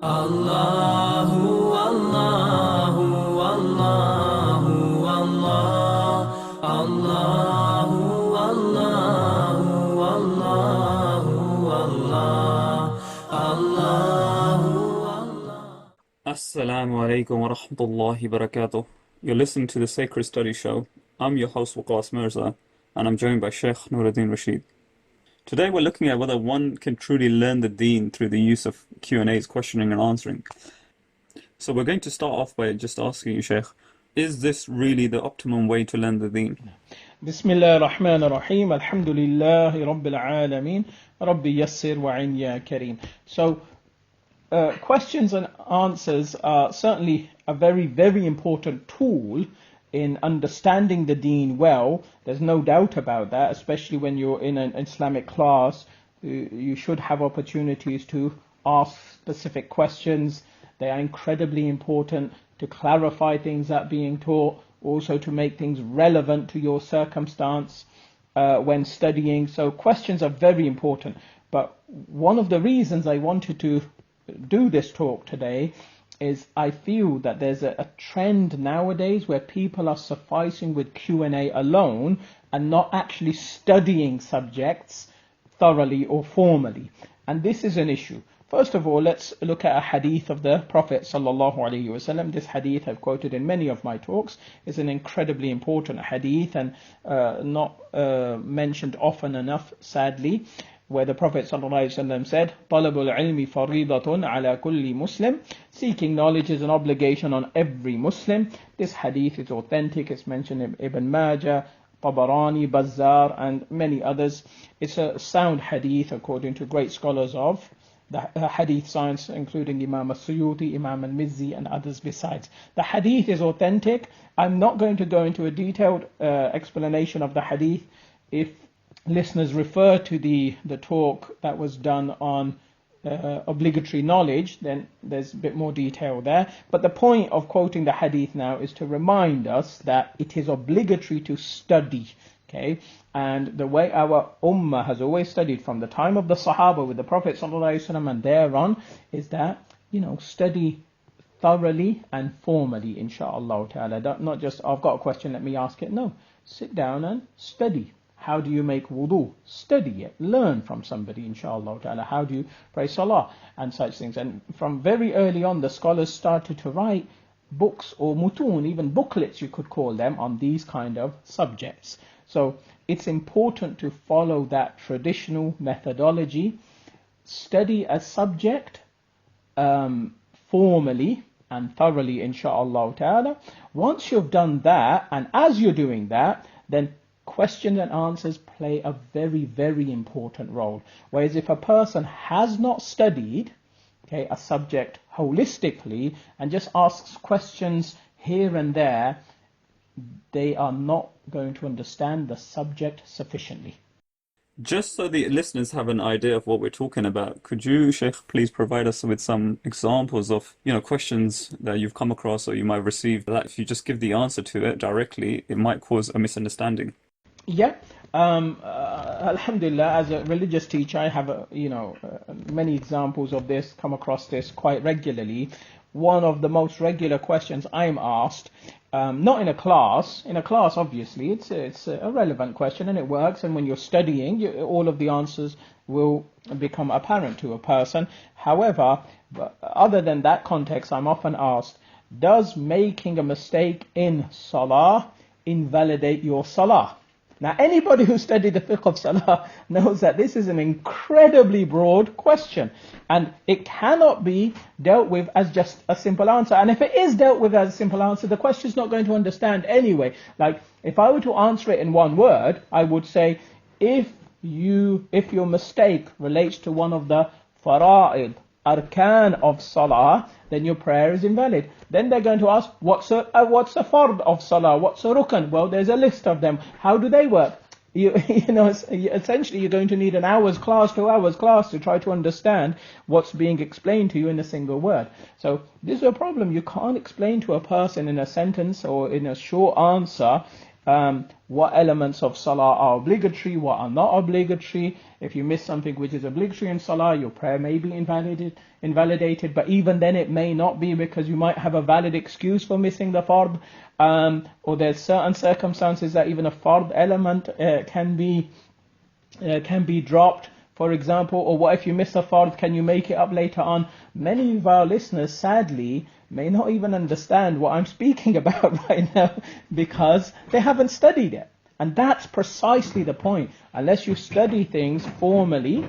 Allahu, Allahu, Allahu, Allah. Allahu, Allahu, Allahu, Allah. Allahu, Allah. Assalamu alaikum wa rahmatullahi wa barakatuh. You're listening to the Sacred Study Show. I'm your host Waqas Mirza, and I'm joined by Shaykh Noorud-deen Rashid. Today we're looking at whether one can truly learn the deen through the use of Q&As, questioning and answering. So we're going to start off by just asking you, Shaykh, is this really the optimum way to learn the deen? Bismillah ar-Rahman ar-Rahim. Alhamdulillahi Rabbil Alameen. Rabbi Yassir wa'in ya Kareem. So, questions and answers are certainly a very, very important tool in understanding the deen well. There's no doubt about that, especially when you're in an Islamic class. You should have opportunities to ask specific questions. They are incredibly important to clarify things that are being taught, also to make things relevant to your circumstance when studying. So questions are very important. But one of the reasons I wanted to do this talk today is I feel that there's a trend nowadays where people are sufficing with Q&A alone and not actually studying subjects thoroughly or formally. And this is an issue. First of all, let's look at a hadith of the Prophet sallallahu alaihi wasallam. This hadith I've quoted in many of my talks is an incredibly important hadith and not mentioned often enough, sadly, where the Prophet ﷺ said, طَلَبُ الْعِلْمِ فَرِيضَةٌ عَلَى كُلِّ Muslim. Seeking knowledge is an obligation on every Muslim. This hadith is authentic. It's mentioned in Ibn Majah, Tabarani, Bazzar, and many others. It's a sound hadith according to great scholars of the hadith science, including Imam al-Suyuti, Imam al-Mizzi, and others besides. The hadith is authentic. I'm not going to go into a detailed explanation of the hadith. If listeners refer to the talk that was done on obligatory knowledge, then there's a bit more detail there. But the point of quoting the hadith now is to remind us that it is obligatory to study. Okay, and the way our ummah has always studied from the time of the Sahaba with the Prophet ﷺ and thereon is that, study thoroughly and formally, insha'Allah ta'ala. Not just, I've got a question, let me ask it. No, sit down and study. How do you make wudu? Study it. Learn from somebody, inshallah ta'ala. How do you pray salah? And such things. And from very early on, the scholars started to write books or mutun, even booklets you could call them, on these kind of subjects. So it's important to follow that traditional methodology. Study a subject formally and thoroughly, inshallah ta'ala. Once you've done that, and as you're doing that, then questions and answers play a very, very important role. Whereas if a person has not studied a subject holistically and just asks questions here and there, they are not going to understand the subject sufficiently. Just so the listeners have an idea of what we're talking about, could you, Sheikh, please provide us with some examples of, questions that you've come across or you might have received that if you just give the answer to it directly, it might cause a misunderstanding? Yeah, alhamdulillah, as a religious teacher, I have many examples of this, come across this quite regularly. One of the most regular questions I'm asked, not in a class. In a class, obviously, it's a relevant question and it works. And when you're studying, all of the answers will become apparent to a person. However, other than that context, I'm often asked, does making a mistake in salah invalidate your salah? Now, anybody who studied the fiqh of salah knows that this is an incredibly broad question, and it cannot be dealt with as just a simple answer. And if it is dealt with as a simple answer, the question is not going to understand anyway. Like, if I were to answer it in one word, I would say, if your mistake relates to one of the fara'id, arkan of salah, then your prayer is invalid. Then they're going to ask, what's a fard of salah? What's a rukn? Well, there's a list of them. How do they work? Essentially, you're going to need an hour's class, 2 hours class to try to understand what's being explained to you in a single word. So this is a problem. You can't explain to a person in a sentence or in a short answer what elements of salah are obligatory, what are not obligatory. If you miss something which is obligatory in salah, your prayer may be invalidated, but even then it may not be, because you might have a valid excuse for missing the fard, or there's certain circumstances that even a fard element can be dropped, for example. Or what if you miss a fard, can you make it up later on? Many of our listeners, sadly, may not even understand what I'm speaking about right now, because they haven't studied it. And that's precisely the point. Unless you study things formally,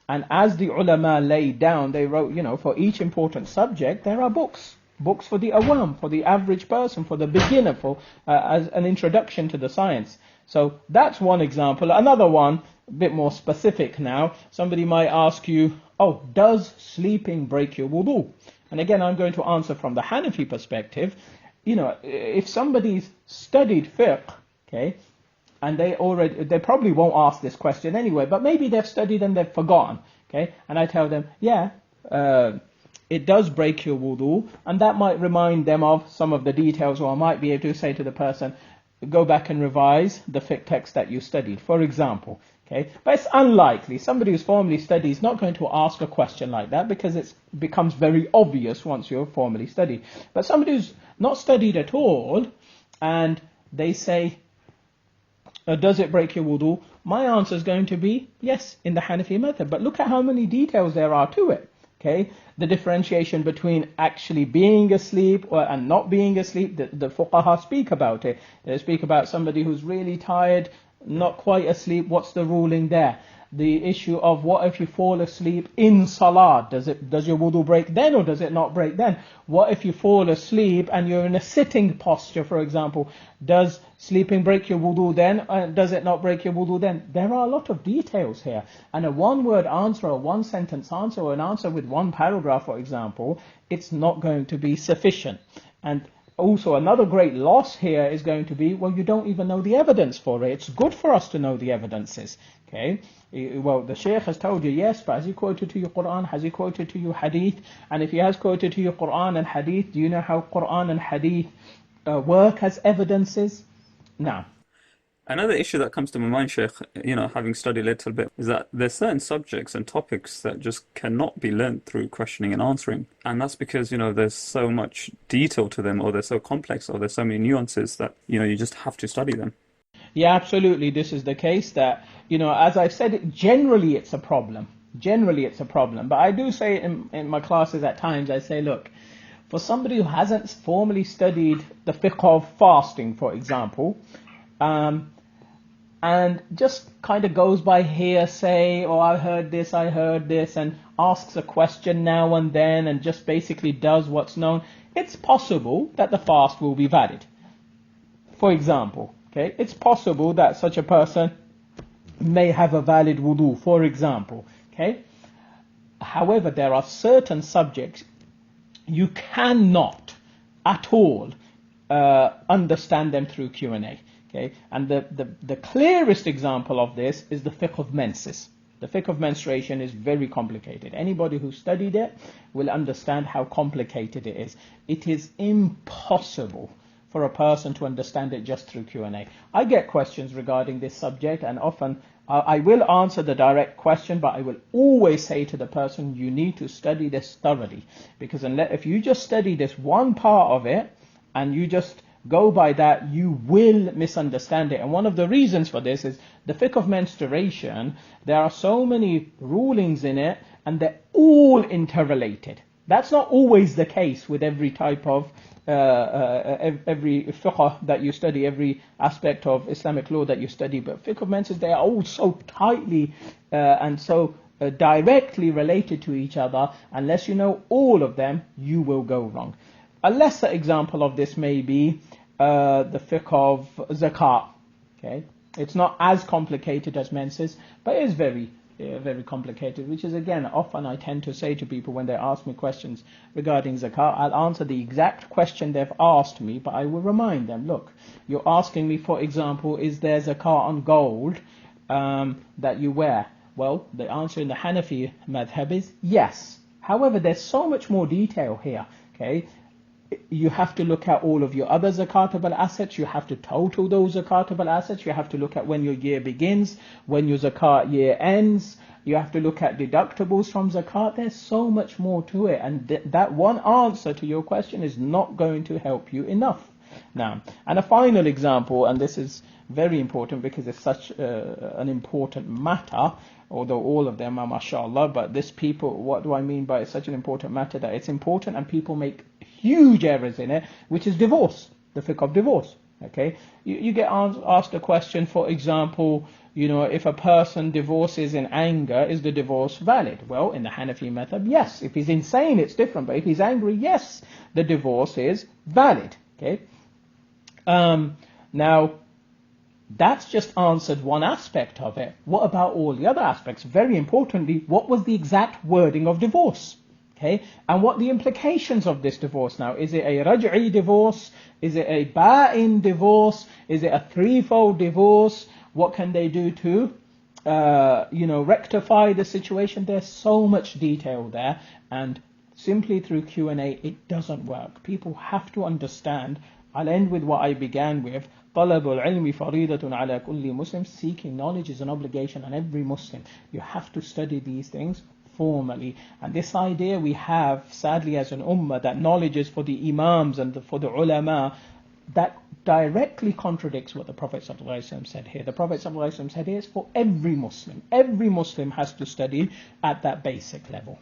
and as the ulama laid down, they wrote, for each important subject, there are books. Books for the awam, for the average person, for the beginner, for as an introduction to the science. So that's one example. Another one, a bit more specific now. Somebody might ask you, does sleeping break your wudu? And again, I'm going to answer from the Hanafi perspective. If somebody's studied fiqh, okay, and they probably won't ask this question anyway, but maybe they've studied and they've forgotten, okay, and I tell them, it does break your wudu, and that might remind them of some of the details, or I might be able to say to the person, go back and revise the fiqh text that you studied, for example. Okay, but it's unlikely. Somebody who's formally studied is not going to ask a question like that, because it becomes very obvious once you're formally studied. But somebody who's not studied at all, and they say, does it break your wudu? My answer is going to be yes, in the Hanafi method. But look at how many details there are to it. Okay, the differentiation between actually being asleep and not being asleep. The fuqaha speak about it. They speak about somebody who's really tired, not quite asleep. What's the ruling there? The issue of what if you fall asleep in salah? Does your wudu break then, or does it not break then? What if you fall asleep and you're in a sitting posture, for example? Does sleeping break your wudu then? Does it not break your wudu then? There are a lot of details here. And a one-word answer, or one-sentence answer, or an answer with one paragraph, for example, it's not going to be sufficient. And also, another great loss here is going to be, you don't even know the evidence for it. It's good for us to know the evidences. Okay, well, the Shaykh has told you, yes, but has he quoted to you Quran? Has he quoted to you Hadith? And if he has quoted to you Quran and Hadith, do you know how Quran and Hadith work as evidences? No. Another issue that comes to my mind, Sheikh, having studied a little bit, is that there's certain subjects and topics that just cannot be learnt through questioning and answering. And that's because, there's so much detail to them, or they're so complex, or there's so many nuances that, you just have to study them. Yeah, absolutely. This is the case that, as I've said, generally it's a problem. Generally it's a problem. But I do say in my classes at times, I say, look, for somebody who hasn't formally studied the fiqh of fasting, for example, and just kind of goes by hearsay, or I heard this, and asks a question now and then, and just basically does what's known, it's possible that the fast will be valid. For example, okay, it's possible that such a person may have a valid wudu, for example. Okay. However, there are certain subjects you cannot at all understand them through Q&A. Okay, and the clearest example of this is the fiqh of menses. The fiqh of menstruation is very complicated. Anybody who studied it will understand how complicated it is. It is impossible for a person to understand it just through Q&A. I get questions regarding this subject, and often I will answer the direct question, but I will always say to the person, you need to study this thoroughly. Because if you just study this one part of it, and you just go by that, you will misunderstand it. And one of the reasons for this is the fiqh of menstruation. There are so many rulings in it, and they're all interrelated. That's not always the case with every type of every fiqh that you study, every aspect of Islamic law that you study. But fiqh of menses, they are all so tightly and so directly related to each other. Unless you know all of them, you will go wrong. A lesser example of this may be the fiqh of zakat. Okay, it's not as complicated as menses, but it is very complicated, which is, again, often I tend to say to people when they ask me questions regarding zakat, I'll answer the exact question they've asked me, but I will remind them, look, you're asking me, for example, is there zakat on gold that you wear? Well, the answer in the Hanafi madhab is yes. However, there's so much more detail here. Okay, you have to look at all of your other zakatable assets. You have to total those zakatable assets. You have to look at when your year begins, when your zakat year ends. You have to look at deductibles from zakat. There's so much more to it, and that one answer to your question is not going to help you enough. Now, and a final example, and this is very important because it's such an important matter, although all of them are mashallah, but this people, what do I mean by such an important matter? That it's important and people make huge errors in it, which is divorce, the fiqh of divorce. Okay, you get asked a question, for example, if a person divorces in anger, is the divorce valid? Well, in the Hanafi method, yes. If he's insane, it's different, but if he's angry, yes, the divorce is valid. Okay, now that's just answered one aspect of it. What about all the other aspects? Very importantly, what was the exact wording of divorce? Okay, and what the implications of this divorce now? Is it a raj'i divorce? Is it a ba'in divorce? Is it a threefold divorce? What can they do to, rectify the situation? There's so much detail there, and simply through Q&A, it doesn't work. People have to understand. I'll end with what I began with. طلب العلم فريضة على كل مسلم. Seeking knowledge is an obligation on every Muslim. You have to study these things formally. And this idea we have, sadly, as an ummah, that knowledge is for the imams and for the ulama, that directly contradicts what the Prophet ﷺ said here. The Prophet ﷺ said here is for every Muslim. Every Muslim has to study at that basic level.